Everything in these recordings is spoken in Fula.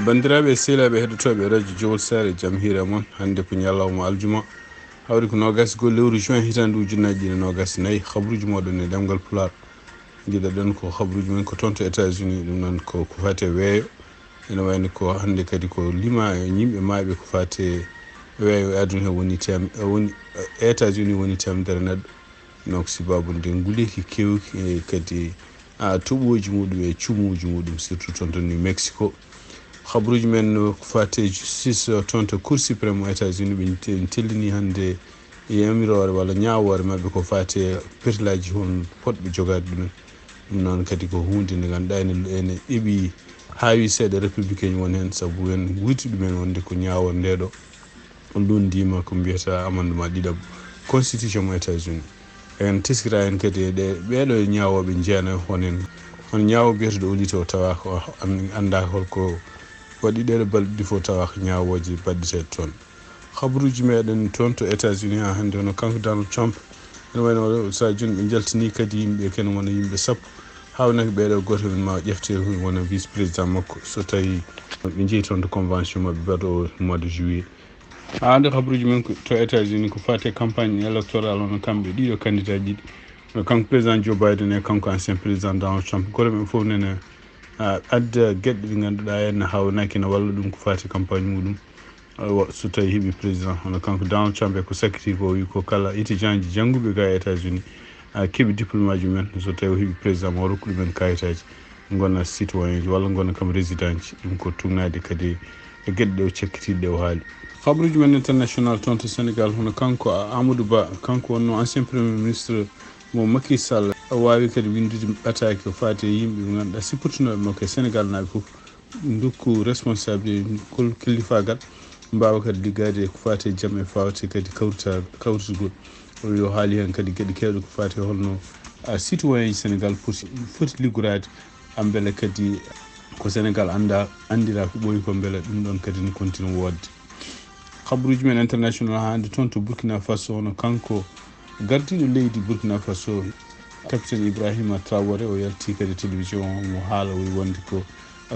bandiraɓe sehilaɓe heɗotoɓe radio jowol sare jaam hiire moon hande ko ñalawma aljuma hawri ko nogas go lewru juin hitande ujunnaji ɗiɗi nogas nayyi habruji moɗon e ɗemgal Pulaar jiiɗa ɗon ko habruji men ko toon to États-Unis ɗum noon ko fate weeyo ene wayno ko hande kadi ko lima e yimɓe maaɓe ko fate weeyo e aduna he woni États-Unis woni temedere neɗɗo donc sibabude nguleyki kewki e kadi toɓoji muɗum e cumuji muɗum surtout toon to ni Mexico. Habruji men ko fate justice toon to cour suprême États-Unis ɓe tellini hande yamirore walla ñawore mabɓe ko fate perlaji hon potɓe jogade ɗumen ɗum noon kadi ko hunde nde ganduɗa ene ɗeeɓi haawi seeɗa républicain won hen saabu en wurti ɗumen wonde ko ñawore ndeɗo lundima ko mbiyata amendement ɗiɗaɓo constitution mo États-Unis en teskira hen kadi ɓeɗo ñawoɓe jeena honen hon ñawo biyeteɗo olito tawa ko anda holko waɗi ɗeɗo balɗe ɗi fof tawa ko ñawoji baɗɗiteɗe toon. Habruji meɗen toon to États-Unis ha hande hono kanko Donald Trump ene wayno sa joni ɓe jaltini kadi yimɓe ken wona yimɓe sappo hawnaki ɓeɗo goto men ma ƴefte wona vice président makko so tawi ɓe jeeyi toon to convention mabɓe baɗo mois de juillet. Hande habruji men to États-Unis ko fate campagne électorale hono kamɓe ɗiɗo candidat ɗiɗi kanko président Joe Biden e kanko ancien président Donald Trump goto men fof nene adda gueɗɗe ɗi ganduɗa henna hawnaki ne walla ɗum ko fati campagne muɗum so tawi heeɓi président hono kanko Donald Trump e ko sakkiti ko wi ko kala étudiant ji jangguɓe ga États-Unis keeɓi diplôme aji mumen so tawi o heeɓi président mo rokku ɗumen kayitaji gona citoyen ji walla gona kam résident ji ɗum ko tumnade kadi e gueɗe ɗe o cekkitiɗe o haali. Habruji men international toon to Sénégal hono kanko Amadou Ba kanko wonno ancien premier ministre mo Macky Sall wawi kadi windude ɓataki ko fati yimɓe ɓe ganduɗa sipportunoɓe makko e Sénégal naaɓe foof dokku responsabilité kol killifagal mbawa kadi liggade ko fati jaam e fawte kadi kawtugol yo haali hen kadi gueɗe kewɗe ko fati holno citoyen Sénégal foti liggorade beele kadi ko Sénégal andira ko ɓooyi ko beele ɗum ɗon kadi ne continue wodde. Habruji men international hande toon to Burkina Faso hono kanko gardiɗo leydi Burkina Faso capitaine Ibrahima Traoré o yalti kadi télévision mo haala wi wonde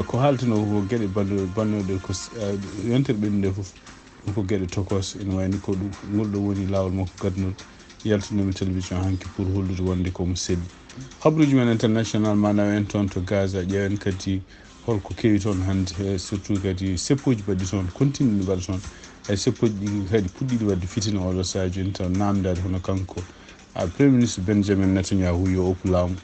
ko haaltano ko gueɗe bannoɗe ko yontere ɓennude foof ɗum ko gueɗe tokos ene wayni ko ɗum ngolɗo woni lawol makko gadnol yaltinomi télévision hanki pour hollude wonde komo selli. Habruji men international manaw en toon to Gaza ƴeewen kadi holko kewi toon hande surtout kadi seppoji mbaɗi toon continue ɗi mbaɗa toon hay seppoji ɗi kadi puɗɗiɗi wadde fitina oɗo saha joni taw namdade hono kanko premier ministre Benjamin Netanyahu yo oppu laamu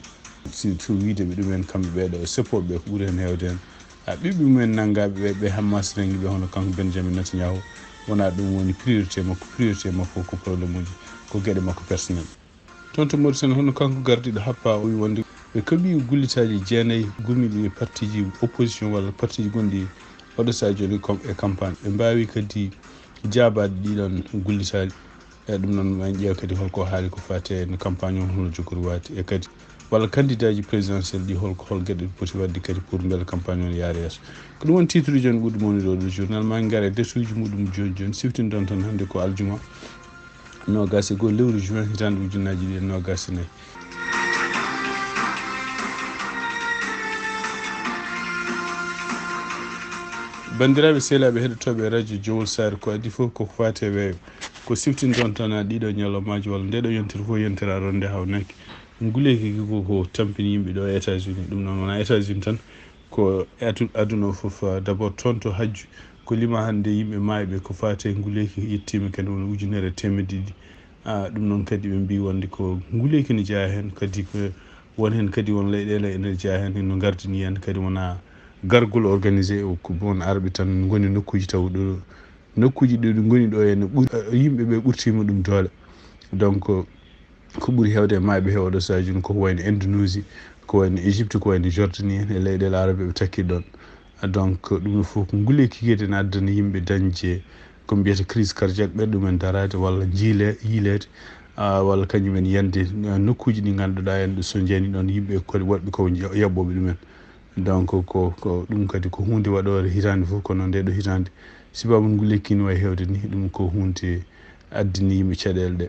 surtout wiide ɓe ɗumen kamɓe ɓeɗo seppoɓe ɓe ko ɓuuri hen hewde hen ɓiɓɓe mumen naggaɓe ɓe Hamas rengi ɓe hono kanko Benjamin Netanyahu wona ɗum woni priorité makko ko probléme uji ko gueɗe makko personnel. Toon to Mauritanie hono kanko gardiɗo happa o wi wonde ɓe keeɓi gullitaji jeenayyi gummiɗi e parti ji opposition walla parti ji gonɗi oɗo saha joni e campagne ɓe mbawi kadi jabade ɗiɗon gullitaji e ɗum noon en ƴeewa kadi holko haali ko fate no campagne on hono jogori wade e kadi walla candidat ji présidentiel ɗi hol gueɗe poti wadde kadi pour beele campagne on yaara yeeso ko ɗum won titre uji joni ɓurɗi mawnude oɗo journal ma en gaare desuji muɗum joni siftindon tan hande ko aljuma nogas e goho lewru juin hitande ujunnaji ɗiɗi e nogas e nayyi. bandiraɓe sehilaɓe heɗotoɓe radio jowol sare ko adi foof koko fate weeyo ko siftindon tan ɗiɗo ñalawmaji walla ndeɗo yontere fof yontere aronde hawnaki nguleyki ko tampini yimɓe ɗo e États-Unis ɗum noon wona États-Unis tan ko aduna o foof d' abord toon to hajju ko lima hande yimɓe maaɓe ko fate nguleyki yettima kadi wona ujunere temedde ɗiɗi ɗum noon kadi ɓe mbi wonde ko nguleyki ne jeeya hen kadi ko won hen kadi won leyɗele ene jeeya hen no gardini hen kadi wona gargol organisé ko bon arɓe tan goni nokkuji taw ɗo nokkuji ɗo goni ɗo ene yimɓeɓe ɓurtima ɗum doole donc ko ɓuuri hewde e maaɓe he oɗo saha joni koko wayno Indonésie ko wayno Égypte ko wayno Jordanie en e leyɗele arabe ɓe takki ɗon donc ɗum ɗo foof ko nguleyki kadi ne addana yimɓe dañde ko mbiyata crise cardiaque ɓerɗumen darade walla yiilede walla kañumen yande nokkuji ɗi ganduɗa en so jeeni ɗon yimɓe kodi woɗɓe ko yaɓɓoɓe ɗumen donc ko ɗum kadi ko hunde waɗore hitande foof kono ndeɗo hitande sibabu nguleyki no wayi hewde ni ɗum ko hunde addini yimɓe caɗele ɗe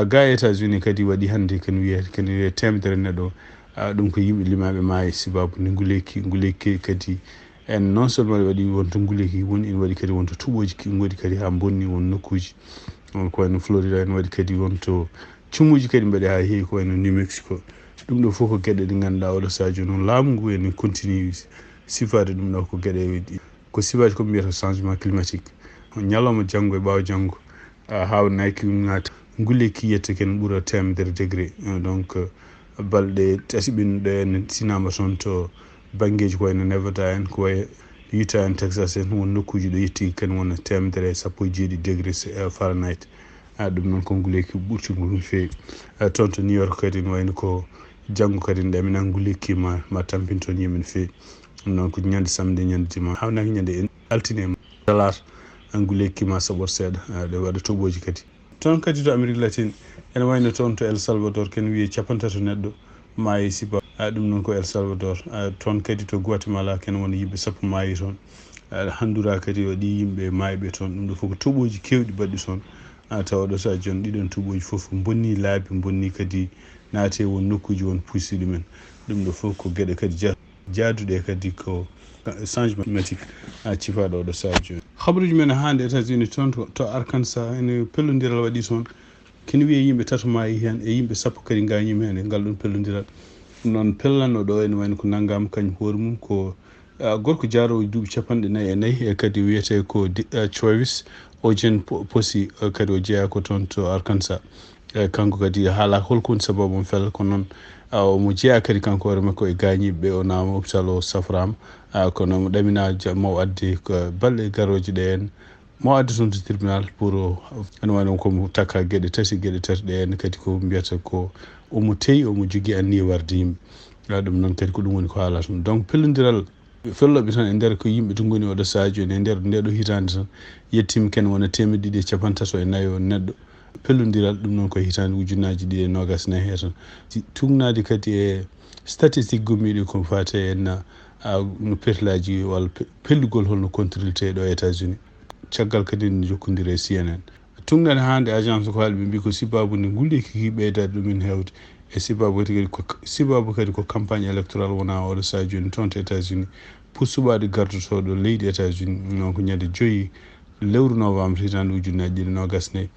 ga États-Unis kadi waɗi hande ken wiye temedere neɗɗo ɗum ko yimɓe limaɓe maayi sibabu nde nguleyki kadi en non seulement waɗi wonto nguleki woni en waɗi kadi wonto tuɓoji godi kadi ha bonni won nokkuji ko wayno Florida en waɗi kadi wonto cumuji kadi mbaɗi ha heewi ko wayno New Mexico. ɗum ɗo fof ko gueɗe ɗe ganduɗa oɗo sadio noon laamu ngu en continue sifade ɗum ɗo ko gueɗe ko sifaji ko mbiyata changement climatique. ñalawma janggo e ɓaawa janggo hawnaki ngata nguleki yette ken ɓuura temedere degré donc balɗe tati ɓennuɗo en sinama toon to banggueji ko wayno Nevada en ko way Utah en Texas en won nokkuji ɗo yetti ken wona temedere sappo e jeeɗiɗi degré Fahrenheit. ɗum noon ko nguleki ɓurtigu ɗum feewi. toon to New York kadi ne wayno ko janggo kadi ɗamina nguleki ma tampinton yimɓe no feewi. ɗum noon ko ñande samedi ñande dimanche hawnaki ñande altine talata nguleki ma saɓot seeɗa ɗe waɗa toɓoji kadi. toon kadi to Amérique latine ene wayno toon to El Salvador ken wiye capantato neɗɗo maayi siba ɗum noon ko El Salvador. toon kadi to Guatemala ken wona yimɓe sappo maayi toon. Handura kadi waɗi yimɓe maayiɓe toon. ɗum ɗo fof ko toɓoji kewɗi baɗɗi toon. tawaɗo sa joni ɗiɗon toɓoji fof bonni laabi bonni kadi naate won nokkuji won puisiɗi men. ɗum ɗo fof ko gueɗe kadi jaaduɗe kadi ko changement climatique cifaɗo oɗo sa joni. habaruji men hande États-Unis toon to Arkansas ene pellodiral waɗi toon kene wiye yimɓe tato maayi hen e yimɓe sappo kadi gañima hen e ngal ɗon pellodiral. ɗum noon pellanno ɗo ene wayno ko naggama kañum hoore mum ko gorko jaarowo duuɓi 44 e kadi wiyete ko Travis o jen posi kadi o jeeya ko toon to Arkansas. kanko kadi haala holko woni sababu on fella ko noon omo jeeya kadi kanko hoore makko e gañiɓeɓe o nawma hôpital o saframa kono mo ɗamina mo adde balɗe garoje ɗe en mo adde toon to tribunal pour ene wayno komo takka gueɗe tati ɗe en kadi ko mbiyata ko omo teyi omo jogui anniya warde yimɓe. ɗum noon kadi ko ɗum woni ko haalata ɗum donc pellodiral felloɓe tan e nder ko yimɓe to goni oɗo sadio e nder ndeɗo hitande tan yettima ken wona 234 neɗɗo pellodiral. ɗum noon ko hitande ujunnaji 2024 he tan tugnade kadi e statistique gommiɗi ko fate en no perlaji walla pellugol holno controlite ɗo e États-Unis caggal kadi ne jokkodiri e CNN. tugnade hande agence ko haali ɓe mbi ko sibabude nguleki ki ɓeydade ɗumen hewde e sibabu kadi ko campagne électoral wona oɗo sa joni toon to États-Unis pour suɓade gardotoɗo leydi États-Unis. non ko ñande 5 lewru novembre hitande ujunnaji 2024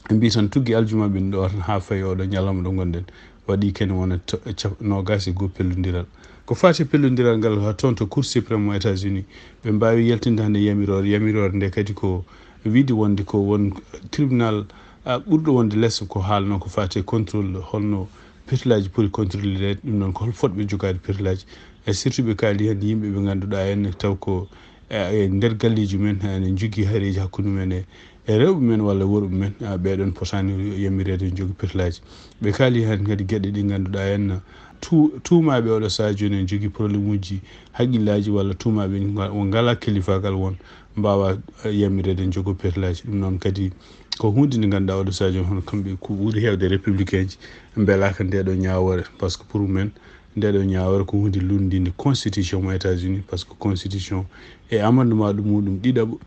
ɓe mbi tan tugui aljuma ɓen ɗo tan ha fayi oɗo ñalawma ɗo gonɗen waɗi ken wona 21 pellodiral. ko fati pellodiral ngal ha toon to cour suprême mo États-Unis ɓe mbawi yaltinde hande yamirore nde kadi ko wiide wonde ko won tribunal ɓurɗo wonde less ko haalno ko fati contrôle holno perlaji poti contrôlirede. ɗum noon ko hol fotɓe jogade perlaji e surtout ɓe kaali hen yimɓe ɓe ganduɗa en taw ko e nder galleji men ene jogui haareji hakkude men e rewɓe men walla worɓe men ɓeɗon potani yamirede jogui perlaji. ɓe kaali hen kadi gueɗe ɗi ganduɗa en tuumaɓe oɗo sa joni en jogui probléme uji haqqillaji walla tuumaɓe o ngala kalifagal won mbawa yamirede jogo perlaji. ɗum noon kadi ko hunde nde ganduɗa oɗo sa joni hono kamɓe ko ɓuuri hewde républicain ji beelaka ndeɗo ñawore par ce que pour men ndeɗo ñawore ko hunde lundinde constitution mo États-Unis par ce que constitution e amendement ɗum muɗum ɗiɗaɓo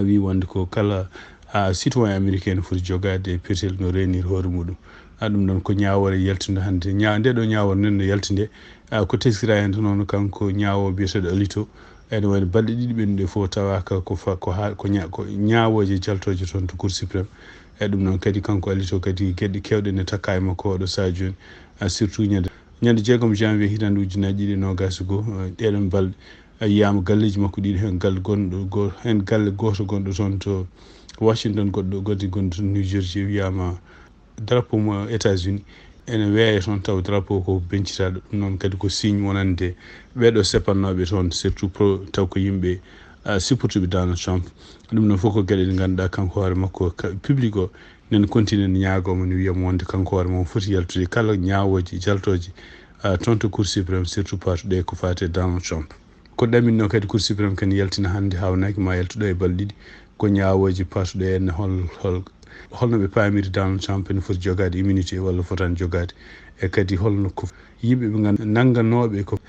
wi wonde ko kala citoyen américain foti jogade petel no renir hoore muɗum. ɗum noon ko ñawore yaltinde hande ndeɗo ñawore nden no yaltinde ko teskira hen noon kanko ñawo biyeteɗo alito ene wayno balɗe ɗiɗi ɓennuɗe fof tawaka ko ñawoje jaltoje toon to cour suprême. ɗum noon kadi kanko alito kadi gueɗe kewɗe ne takka e makko oɗo sa joni surtout ñande 6 janvier hitande ujunnaji 2021 ɗeɗon balɗe yiyama galleji makko ɗiɗi hen galle goto gonɗo toon to Washington gonɗo to New Jersey wiyama drapeau mo États-Unis ene weeya toon taw drapeau ko bencitaɗo. ɗum noon kadi ko signe wonande ɓeɗo sepannoɓe toon surtout taw ko yimɓe supportuɓe Donald Trump. ɗum noon fof ko gueɗe ɗe ganduɗa kanko hoore makko public o nene continue ne ñagomo ne wiyamo wonde kanko hoore mom foti yaltude kala ñawoji jaltoje toon to cour suprême surtout patuɗe ko fate Donald Trump. ko ɗaminno kadi cour suprême kane yaltina hande hawnaki ma yaltuɗo e balɗe ɗiɗi ko ñawoji patuɗe en holno ɓe pamiri Donald Trump ene foti jogade immunité walla fotani jogade e kadi holno ko yimɓe ɓe ganduɗa nangganoɓe ko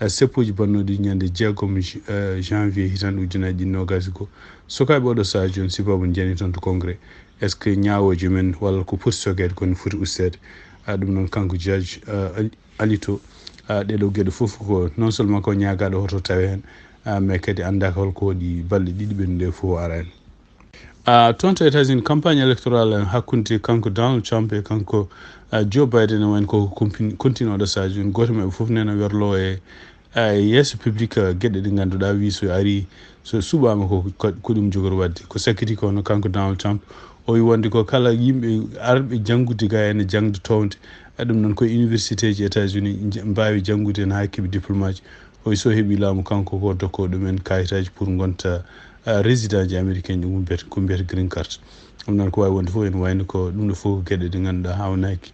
seppuji bannoɗi ñande 6 janvier hitande ujunnaji 2021 sukaɓe oɗo saaha joni sibabu jani toon to congrès est ce que ñawoji men walla ko poti sogede kone foti ustede. ɗum noon kanko judge alito ɗeɗo gueɗe fof ko non seulement ko ñagaɗo hoto tawe hen mais kadi andaka holko waɗi balɗe ɗiɗi ɓennude fof ara hen toon to États-Unis campagne électorale hakkunde kanko Donald Trump e kanko Joe Biden en wayno ko continue oɗo saha joni goto maɓɓe fof nena werlo e yesso public gueɗe ɗe ganduɗa wi so ari so suɓama ko ɗum jogori wadde ko sakkiti kono kanko Donald Trump o wi wonde ko kala yimɓe arɓe janggude ga ene jangde towde ɗum noon koye université ji États-Unis mbawi janggude hen ha keeɓi diplôme aji o wi so heeɓi laamu kanko ko dokko ɗumen kayitaji pour gonta résident ji américain ɗum ko mbiyata green card ɗum noon ko wawi wonde fof ene wayno ko ɗum ɗo fof gueɗe ɗe ganduɗa hawnaki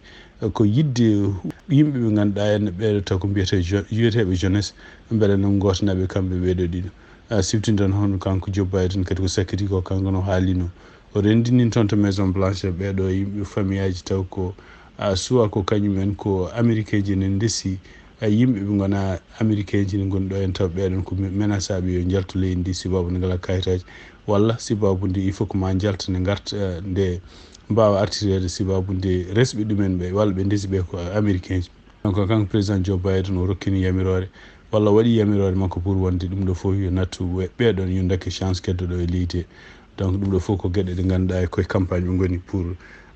ko yidde yimɓe ɓe ganduɗa enne ɓeɗo taw ko wiyeteɓe jeunesse beele noon gotanaɓe kamɓe ɓeɗo ɗiɗo siftinde on hono kanko Joe Biden kadi ko sakkiti ko kanko no haalino o rendini toon to maison blanche ɓeɗo yimɓe famille aji taw ko suwa ko kañumen ko américain ji ne ndesi yimɓe ɓe gona américain ji ne goni ɗo en taw ɓeɗon ko menaçaɓe yo jaltu leydi ndi sibabu nde ngala kayitaji walla sibabu nde il faut que ma jalta nde garta nde mbawa artirede sibabu nde resɓe ɗumen ɓe walla ɓe ndesi ɓe ko américain ji donc kanko président Joe Biden o rokkini yamirore walla waɗi yamirore makko pour wonde ɗum ɗo fof yo nattu ɓeɗon yo dakke chance keddoɗo e leydi donc ɗum ɗo fof ko gueɗe ɗe ganduɗa e koye campagne ɓe goni pour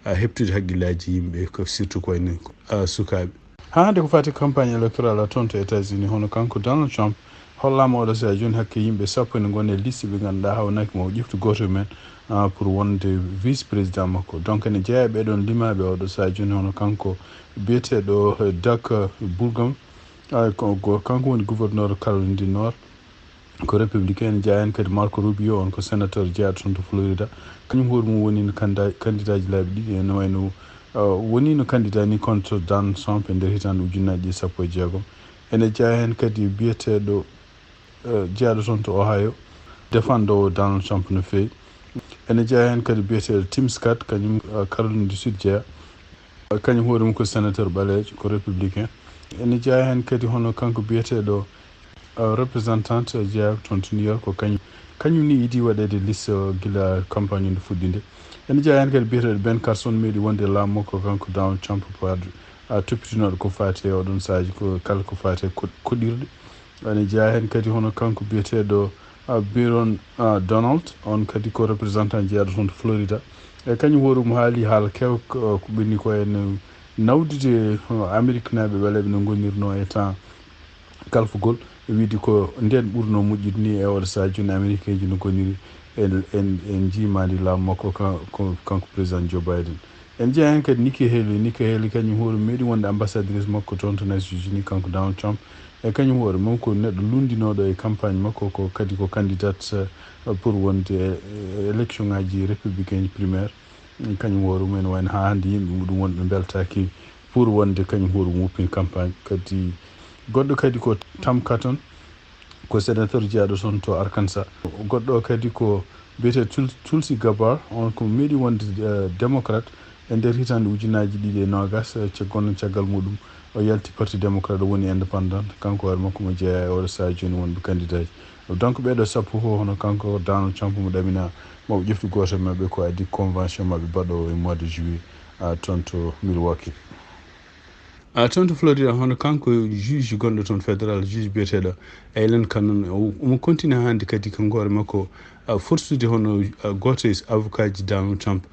heptude haqqillaji yimɓe ko surtout koyne sukaɓe hande ko fati campagne électorale toon to États-Unis hono kanko Donald Trump hollama oɗo saha joni hakke yimɓe sappo ene gone liste ɓe ganduɗa hawnaki mo ƴeftu goto men pour wonde vice président makko donc ene jeeya ɓeɗon limaɓe oɗo saha joni hono kanko biyeteɗo Doug Burgum kanko woni gouverneur Caroline du Nord ko républicain ene jeeya hen kadi Marco Rubio on ko sénateur jeeyaɗo toon to Florida kañum hoore mum woni no candidat ji laabi ɗiɗi ene wayno woni no candidat ni contre Donald Trump e nder hitande ujunnaji sappo e jeegom ene jeeya hen kadi biyeteɗo jeeyaɗo toon to Ohio défendowo Donald Trump no fewi ene jeeya hen kadi biyeteɗo Tim Scott kañum Caroline du Sud jeeya kañum hoore mum ko sénateur ɓalejo ko républicain ene jeeya hen kadi hono kanko biyeteɗo représentante jeeya toon to New York ko kañum ni yiiɗi waɗede liste guila campagne nde fuɗɗi nde ene jeeya hen kadi biyeteɗo Ben Carson meeɗi wonde laamu makko kanko Donald Trump pad toppitinoɗo ko fati oɗon sahaji ko kala ko fati koɗirɗe ene jeeya hen kadi hono kanko biyeteɗo Byron Donald on kadi ko représentant jeeyaɗo toon to Florida e kañum hoore mum haali haala kew ko ɓenni ko en nawdude Amérique naɓe weleɓe no gonirno e temps kalfugol wiide ko nden ɓurno moƴƴude ni e oɗo saha joni américain ji no goniri en jimadi laamu makko kanko président Joe Biden en jeeya hen kadi Nikki Haley kañum hoore meeɗi wonde ambassadrice makko toon to Nations Unies kanko Donald Trump e kañum hoore mum ko neɗɗo lundinoɗo e campagne makko ko kadi ko candidate pour wonde élection ngaji républicain ji primaire kañum hoore mum ene wayno ha hande yimɓe muɗum wonɓe beltaki pour wonde kañum hoore mum wuppin campagne kadi goɗɗo kadi ko Tom Cotton ko sénateur jeeyaɗo toon to Arkansas goɗɗo kadi ko biyete Tulsi Gabbard on ko meeɗi wonde démocrate e nder hitande ujunnaji ɗiɗi e nogas gonno caggal muɗum o yalti parti démocrate o woni indépendant kanko hoore makko mo jeeya e oɗo saha joni wonɓe candidat ji donc ɓeɗo sappo fof hono kanko Donald Trump mo ɗamina maɓe ƴeftu goto mabɓe ko addi convention mabɓe baɗo e mois de juillet toon to Milwaukee toon to Florida hono kanko juge gonɗo toon fédéral juge biyeteɗo Ellen Cannon omo continue hande kadi kanko hoore makko fortude hono goto e avocat ji Donald Trump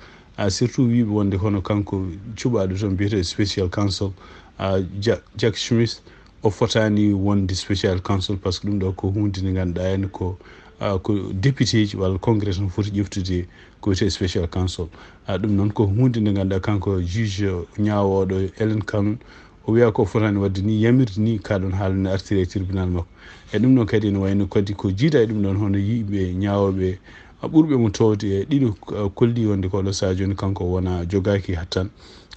surtout wiɓe wonde hono kanko cuɓaɗo toon biyeteɗo special counsel Jack Smith o fotani wonde special counsel par ce que ɗum ɗo ko hunde nde ganduɗa henna ko député ji walla congrès no foti ƴeftude ko wiyete special counsel ɗum noon ko hunde nde ganduɗa kanko juge ñawoɗo Ellen Cannon o wiya ko fotani wadde ni yamirde ni kaɗon haala ne artiri e tribunal makko e ɗum noon kadi ne wayno kadi ko jiida e ɗum ɗon hono yiɓe ñawoɓe ɓurɓe mo towde e ɗiɗo kolli wonde koɗo saha joni kanko wona jogaki hattan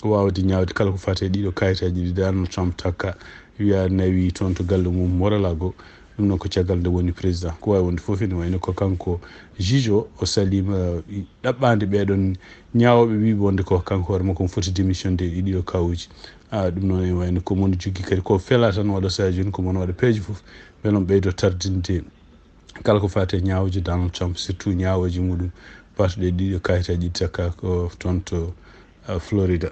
wawde ñawde kala ko fate e ɗiɗo kayitaji ɗi Donald Trump takka wiya nawi toon to galle mum moralago ɗum noon ko caggal nde woni président ko wawi wonde foof ene wayno ko kanko juge o salima ɗaɓɓade ɓeɗon ñawoɓe wiɓe wonde ko kanko hoore makko mo foti démission de e ɗiɗo kawuji ɗum noon ene wayno ko mon jogui kadi ko fela tan waɗa saha joni ko mon waɗa peeje foof beele on ɓeydo tardinde kala ko fate ñawoji Donald Trump surtout ñawoji muɗum batuɗe ɗiɗo kayitaji ɗi takka ko toon to Florida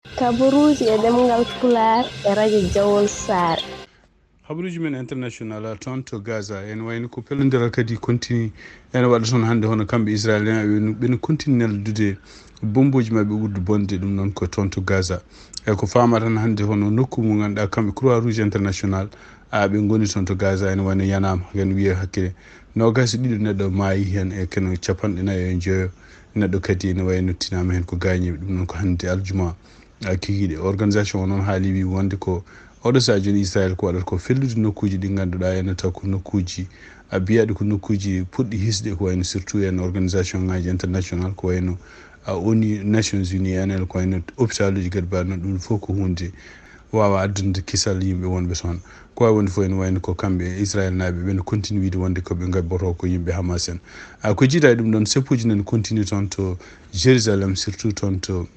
kabaruuji e ɗemngal Pulaar e radio Jawol Saare. habaruji men international toon to Gaza en wayno ko pellodiral kadi continue ene waɗa toon hannde hono kamɓe israélien ɓene continue neldude bomboji mabɓe ɓurdu bonde ɗum noon ko toon to Gaza e ko fama tan hannde hono nokku mo ganduɗa kamɓe Croix Rouge international ɓe goni toon to Gaza ene wayno yanama yen wiye hakkille nogas ɗiɗo neɗɗo maayi hen e keno 49 neɗɗo kadi ene wayno tinama hen ko gañiɓe ɗum noon ko hannde aljuma kikiɗe organisation o noon haali wi wonde ko oɗo sa joni Israel ko waɗata ko fellude nokkuji ɗi ganduɗa ene taw ko nokkuji biyaɗe ko nokkuji puɗɗi hisde ko wayno surtout en organisation ngaji international ko wayno ONU Nations Unies enel ko wayno hôpital uji kadi mbaɗ noon ɗum fof ko hunde wawa addunde kisal yimɓe wonɓe toon ko wawi wonde fof ene wayno ko kamɓe Israel naɓe ɓene continue wiide wonde koɓe gabboto ko yimɓe Hamas en ko jiita e ɗum ɗon seppuji nane continue toon to Jérusalem surtout toon to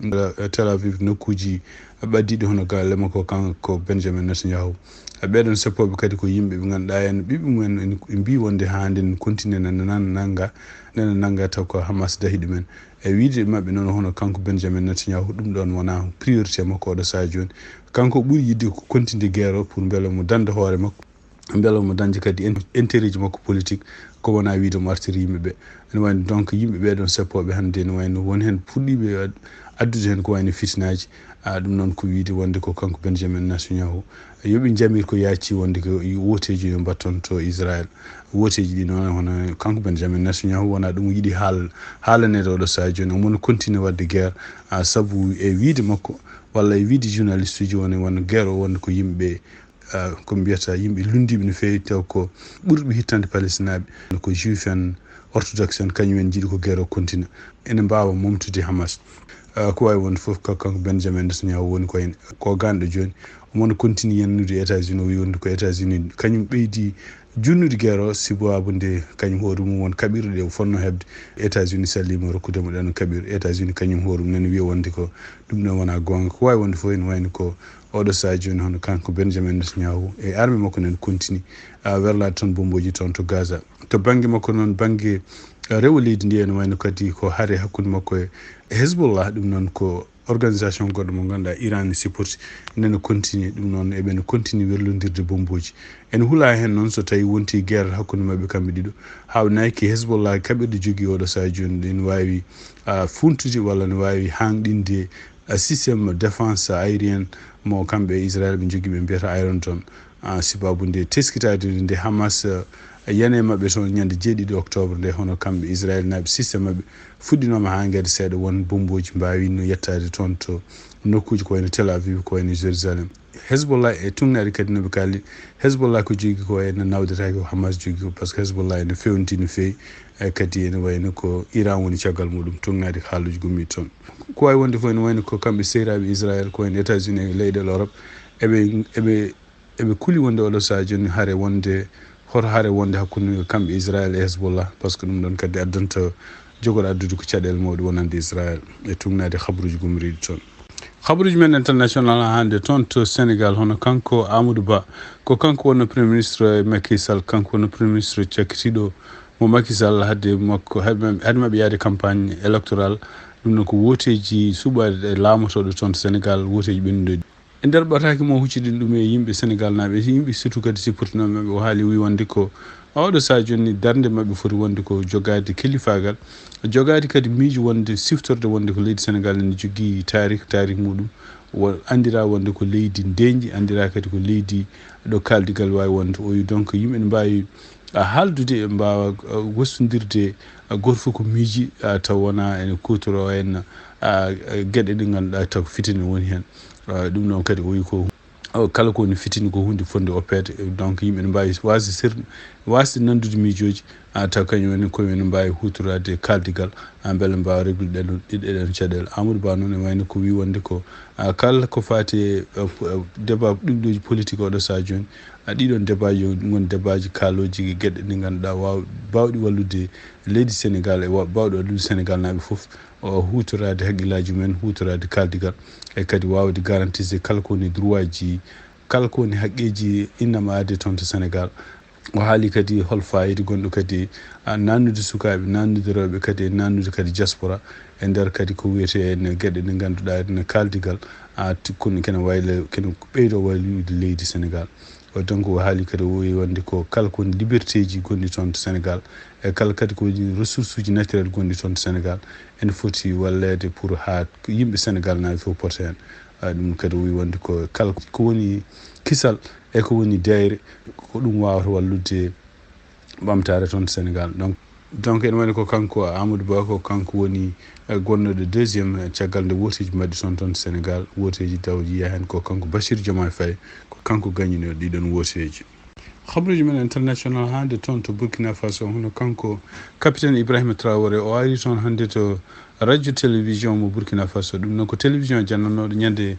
Tel Aviv nokkuji ɓaddiɗo hono galema ko kanko Benjamin Netanyahu ɓeɗon seppoɓe kadi ko yimɓe ɓe ganduɗa en ɓiɓɓe mumen en mbi wonde ha nden continue nana nanga taw ko Hamas dahi ɗumen e wiide mabɓe noon hono kanko Benjamin Netanyahu ɗum ɗon wona priorité makko oɗo saa joni kanko ɓuuri yidde ko continue guerre o pour beele mo danda hoore makko beele mo dañde kadi intérêt ji makko politique ko wona wiide mo artiri yimɓeɓe ene wayno donc yimɓeɓe ɗon seppoɓe hannde ene wayno woni hen puɗɗiɓe addude hen ko wayno fitnaji ɗum noon ko wiide wonde ko kanko Benjamin Netanyahu yoɓi jamir ko yaaci wonde ko woteji yo mbatton to Israel woteji ɗi noon hono kanko Benjamin Netanyahu wona ɗum yiiɗi haalanede oɗo saa joni omon continue wadde guerre saabu e wiide makko walla e wiide journaliste uji wona guerre o wonde ko yimɓe ko mbiyata yimɓe lundiɓe no fewi taw ko ɓurɓe hittande palestinaɓe ko juif en orthodoxe en kañumen jiiɗi ko guerre o continue ene mbawa momtude Hamas ko wawi wonde foof kanko Benjamin Netanyahu woni ko ganɗo joni omon continue yennude États-Unis o wi wonde ko États-Unis kañum ɓeydi junnude guerre o sibabude kañum hoore mum won kaɓirɗe ɗe o fonno hebde États-Unis sallima rokkudemo ɗen kaɓir États-Unis kañum hoore mum nani wiya wonde ko ɗum ɗon wona gonga ko wawi wonde fof ene wayno ko oɗo saa joni hono kanko Benjamin Netanyahu e armée makko nen continue werlade toon bomboji toon to Gaza to banggue makko noon banggue rewo leydi ndi ene wayno kadi ko haare hakkude makko e Hezbollah ɗum noon ko organisation goɗɗo mo ganduɗa Iran ne supporti nene continue ɗum noon eɓene continue werlodirde bomboji ene huula hen noon so tawi wonti guerre hakkude mabɓe kamɓe ɗiɗo hawnaki Hezbollah kaɓirɗe jogui oɗo saa joni ene wawi funtude walla ne wawi hanɗinde systéme défense aérienne mo kamɓe Israel ɓe jogui ɓe mbiyata Iron Dome sibabude teskitade nde Hamas yane mabɓe toon ñande 7 octobre nde hono kamɓe Israel naɓe systéme mabɓe fuɗɗinoma ha guede seeɗa won bomboji mbawino yettade toon to nokkuji ko wayno Tel Aviv ko wayno Jérusalem Hezbollah e tungnaɗi kadi noɓe kalli Hezbollah ko jogui ko wayno nawdetake ko Hamas jogui ko par ce que Hezbollah ene fewnti no fewi kadi ene wayno ko Iran woni caggal muɗum tungnaɗi haaluji gummi toon ko wawi wonde fof ene wayno ko kamɓe sehraɓe Israel ko wayno États-Unis e leyɗele Europe eɓe kuuli wonde oɗo saa joni haare wonde hoto haare wonde hakkude kamɓe Israel e Hezbollah par ce que ɗum ɗon kadi addanta jogoɗo addude ko caɗele mawɗe wonande Israel e tugnade habaruji gumriɗi toon habaruji men international hande toon to Sénégal hono kanko Amadou Ba ko kanko wonno premier ministre Macky Sall kanko wonno premier ministre cakkitiɗo mo Macky Sall hadde makko hade mabɓe yaade campagne électorale ɗum noon ko woteji suɓade e laamotoɗo toon to Sénégal woteji ɓennuɗi e nder ɓataki mo huccidin ɗum e yimɓe Sénégal naɓe yimɓe surtout kadi supportinoɓe mabɓe o haali wi wonde ko oɗo saa joni darde mabɓe foti wonde ko jogade kalifagal jogade kadi miijo wonde siftorde wonde ko leydi Sénégal ene jogui tarik muɗum andira wonde ko leydi ndeñƴi andira kadi ko leydi ɗo kaldigal wawi wonde o wi donc yimɓe ne mbawi haaldude mbawa wostodirde goto fof ko miiji taw wona ene kutoro en gueɗe ɗe ganduɗa taw fitine woni hen ɗum noon kadi o wi ko kala ko woni fitini ko hunde fonde oppede donc yimɓe ne mbawi wasde nandude miijoji taw kañum koyemen mbawi hutorade kaldigal beele mbawa reglude ɗiɗeɗen caɗele Amadou Ba noon e wayno ko wi wonde ko kala ko fati débat ɗiɗoji politique oɗo saa joni ɗiɗon débat ji gon débat ji kaaloji gueɗe ɗe ganduɗa bawɗi wallude leydi Sénégal e bawɗi wallude Sénégal naɓe foof hutorade haqqillaji mumen hutorade kaldigal e kadi wawde garantise kala ko woni droit ji kala ko woni haqqeji innama ade toon to Sénégal o haali kadi hol fayida gonɗo kadi nannude sukaɓe nannude rewɓe kadi nannude kadi diaspora e nder kadi ko wiyete en gueɗe ɗe ganduɗa ene kaldigal tikkuno kene wayla kene ɓeydo waylude leydi Sénégal donc o haali kadi o wi wonde ko kala ko woni liberté ji gonɗi toon to Sénégal e kala kadi ko woni ressource uji naturel gonɗi toon to Sénégal ene foti wallede pour ha yimɓe Sénégal naɓe fof pota hen ɗum kadi o wi wonde ko kala ko woni kisal e ko woni dayre ko ɗum wawata wallude ɓamtare toon to Sénégal donc ene woni ko kanko Amadou Ba ko kanko woni gonnoɗo deuxiéme caggal nde woteji mbaɗi toon to Sénégal woteji dawji yiya hen ko kanko Bassirou Diomaye Faye ko kanko gañino ɗiɗon woteji. Habruji men international hande toon to Burkina Faso hono kanko capitaine Ibrahima Traoré o ari toon hande to radio télévision mo Burkina Faso ɗum noon ko télévision jannanoɗo ñande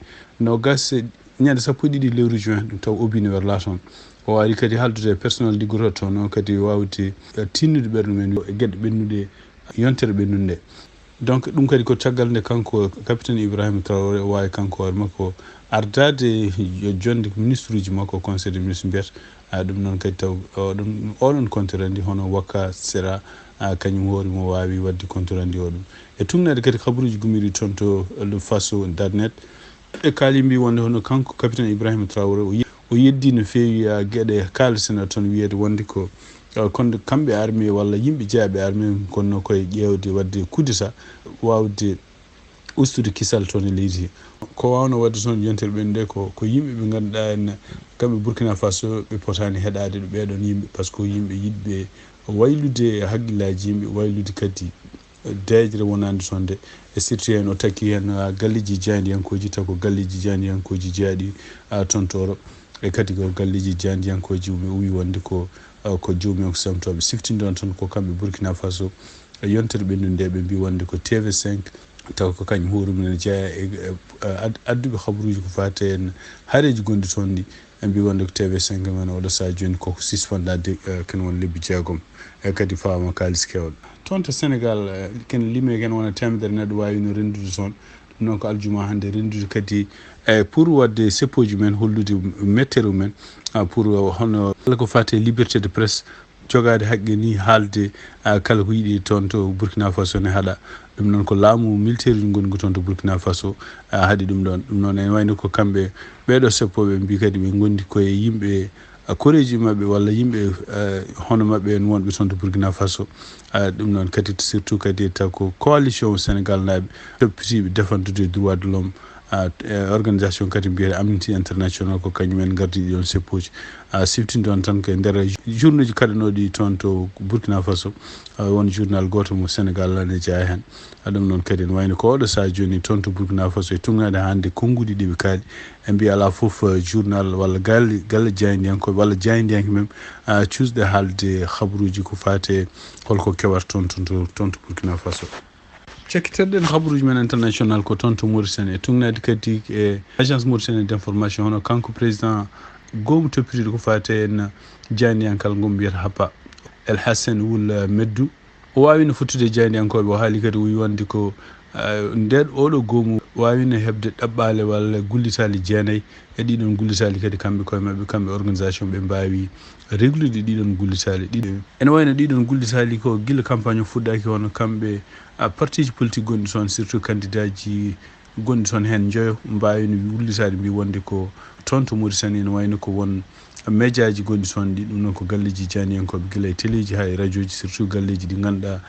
sappo e ɗiɗi lewru juin ɗum taw obini werla toon o ari kadi haldude personnel liggoto toon o kadi wawde tinnude ɓerɗu men e gueɗe ɓennude yontere ɓennude nde donc ɗum kadi ko caggal nde kanko capitaine Ibrahima Traoré o wawi kanko hoore makko ardade jonde ministre uji makko conseil des ministres mbiyata ɗum noon kadi taw oɗon compte renndi hono wakka sera kañum hoore mo wawi wadde compte renndi o ɗum e tumnade kadi kabaruji gumiri toon to le faso darnet e kaali mbi wonde hono kanko capitaine Ibrahima Traoré o yeddi no feewi gueɗe kalisena toon wiyede wonde ko kono kamɓe armé walla yimɓe jeeyaɓe armé konno koye ƴewde wadde kudeta wawde ustude kisal toon e leydi ko wawno wadde toon yontere ɓennude ko yimɓe ɓe ganduɗa en kamɓe Burkina Faso ɓe potani heɗade ɗo ɓeɗon yimɓe par ce que yimɓe yiɗɓe waylude haqqillaji yimɓe waylude kadi dejre wonande toon nde e surtout hen o takki hen galleji jandiyankoji taw ko galleji jandiyankoji jeeyaɗi toon to Europe e kadi ko galleji jandiyankoji o wi wonde ko jomum ko samtoɓe siftindon toon ko kamɓe Burkina Faso e yontere ɓennude nde ɓe mbi wonde ko TV5 taw ko kañum hoorumum ne jeeya e adduɓe habaruji ko fate en haareji gonɗi toon ɗi e mbi wonde ko TV5 men oɗo saha joni koko suspendade kene woni lebbi jeegom e kadi fawama kalis kewɗo toon to Sénégal kene lime ken wona temedere neɗɗo wawi no rendude toon ɗum noon ko aljuma hande rendude kadi pour wadde seppoji men hollude mettere men pour hono kala ko fate liberté de presse jogade haqqe ni haalde kala ko yiiɗi toon to Burkina Faso ne haɗa ɗum noon ko laamu militaire uji gonɗi toon to Burkina Faso haaɗi ɗum noon ene wayno ko kamɓe ɓeɗo seppoɓe mbi kadi ɓe gondi koye yimɓe koreji mabɓe walla yimɓe hono mabɓe en wonɓe toon to Burkina Faso ɗum noon kadi surtout kadi taw ko coalition Sénégal naɓe toppitiɓe défendude droit de l'homme organisation kadi mbiyete Amnesty International ko kañumen gardiɗi ɗon seppoji siftinde on tan ko nder journée ji kaɗanoɗi toon to Burkina Faso won journal goto mo Sénégal lane jeeya hen ɗum noon kadi ne wayno ko oɗo saha joni toon to Burkina Faso e tugnade hande konnguɗi ɗiɓe kaali e mbi ala foof journal walla galle jeyndiyankoɓe walla jeyndiyanke mem cuusɗe haalde habaruji ko fate holko kewata toon to Burkina Faso cekkiterɗen habaruji men international ko toon to Mauritanie e tugnade kadi e agence mauritanienne d' information hono kanko président gomu toppitiɗo ko fate en jeyndiyankal ngom mbiyata happa El Hassan Wul Meddou o wawino fottude jeyndiyankoɓe o haali kadi o wi wonde ko nden oɗo goomu wawino hebde ɗaɓɓale walla gullitali jeenayyi e ɗiɗon gullitali kadi kamɓe koye mabɓe kamɓe organisation ɓe mbawi réglude ɗiɗon gullitali ene wayno ɗiɗon gullitali ko guila campagne o fuɗɗaki hono kamɓe parti ji politique gonɗi toon surtout candidat ji gonɗi toon hen joyo mbawino wullitade mbi wonde ko toon to Mauritanie ne wayno ko won média ji gonɗi toon ɗi ɗum noon ko galleji janiyankoɓe guila e téléji ha e radio ji surtout galleji ɗi ganduɗa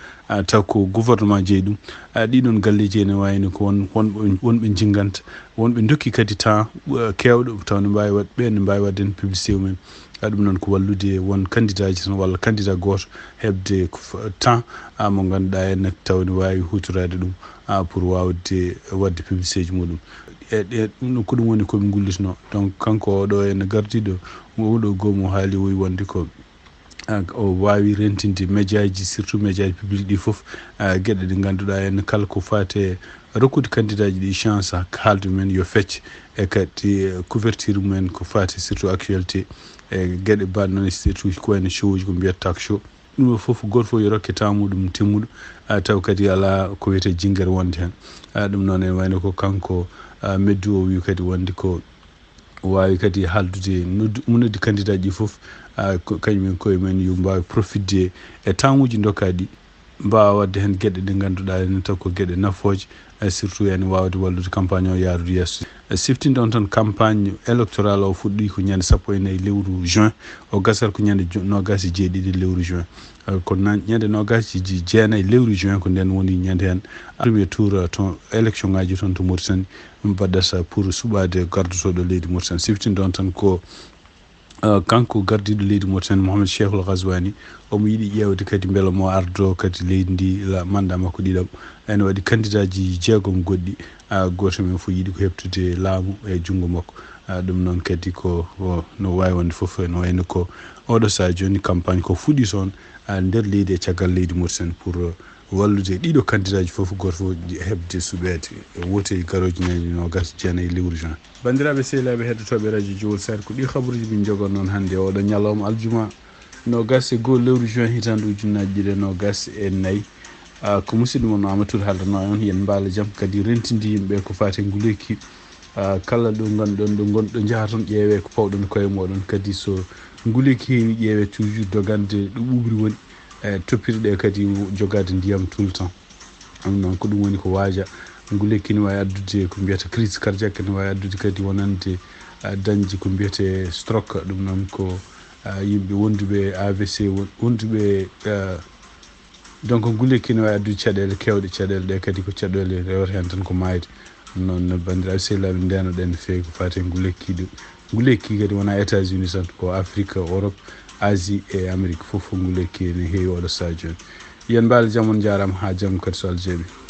taw ko gouvernement jeeyi ɗum ɗiɗon galleji ene wayno ko wonɓe jingganta wonɓe dokki kadi temps kewɗo taw ne mbawi wadde ɓen ne mbawi wadde hen publicité mumen ɗum noon ko wallude won candidat ji tan walla candidat goto hebde temps mo ganduɗa en taw ne wawi hutorade ɗum pour wawde wadde publicité ji muɗum e ɗum ko ɗum woni koɓe gullitino donc kanko oɗo ene gardiɗo oɗo goomu haali o wi wonde ko o wawi rentinde média ji surtout média ji publique ɗi foof gueɗe ɗe ganduɗa en kala ko fate rokkude candidat ji ɗi chance haalde mumen yo fecce e kadi couverture mumen ko fate surtout actualité e gueɗe mbaɗe noon surtout ko wayno show ji ko mbiyata talk show ɗum fof goto fof yo rokke temps muɗum timmuɗo taw kadi ala ko wiyete jinguere wonde hen ɗum noon ene wayno ko kanko Meddou o wi kadi wonde ko wawi kadi haldude noddi candidat ji foof kañumen koye men yo mbawi profitde e tanguji dokkaɗi mbawa wadde hen gueɗe ɗe ganduɗa ene taw ko gueɗe nafoje surtout ene wawde wallude campagne o yaarude yesso siftinde on tan campagne électoral o fuɗɗi ko ñande 14 lewru juin o gasat ko ñande 27 lewru juin ko ñande 29 lewru juin ko nden woni ñande hen premier tour to élection ngaji toon to Mauritanie mbaɗata pour suɓade gardotoɗo leydi Mauritanie siftinde on tan ko kanko gardiɗo leydi Mauritanie Mohamed Cheikhul Ghazouani omo yiiɗi ƴewde kadi beela mo ardo kadi leydi ndi mandat makko ɗiɗam ene waɗi candidat ji 6 goɗɗi goto men fof yiiɗi ko heptude laamu e junngo makko ɗum noon kadi ko no wawi wonde foof no wayno ko oɗo saha joni campagne ko fuɗɗi toon nder leydi e caggal leydi Mauritanie pour wallude ɗiɗo candidat ji foof goto fof hebde suɓede wote garoji nayyi 29 lewru juin bandiraɓe sehilaɓe heddotoɓe radio Jowol Sare ko ɗi habaruji min jogon noon hannde oɗo ñalawma aljuma 22 lewru juin hitande ujunnaje ɗiɗi e 24 ko musidɗo moon Amadou haaldano on yen mbaala jaam kadi rentidi yimɓe ko fate nguleyki kala ɗo ganduɗon ɗo gonɗo jaaha toon ƴeewe ko pawɗon koye moɗon kadi so nguleyki heewi ƴeewe toujours dogande ɗo ɓuɓri woni toppirɗe kadi jogade ndiyam tout le temps ɗum noon ko ɗum woni ko waaja nguleyki ne wawi addude ko mbiyata crise cardiaque ne wawi addude kadi wonande dañde ko mbiyate stroke ɗum noon ko yimɓe wonduɓe AVC wonduɓe donc nguleyki ne wawi addude caɗele kewɗe caɗele ɗe kadi ko caɗele rewata hen tan ko mayde ɗum noon bandiraɓe sehilaɓe ndenoɗen no fewi ko fate nguleyki kadi wona États-Unis tan ko Afrique Europe Asie e Amérique fof nguleyki ne heewi oɗo saha joni yen mbaala jaam on jarama ha jaam kadi so Allah jaaɓi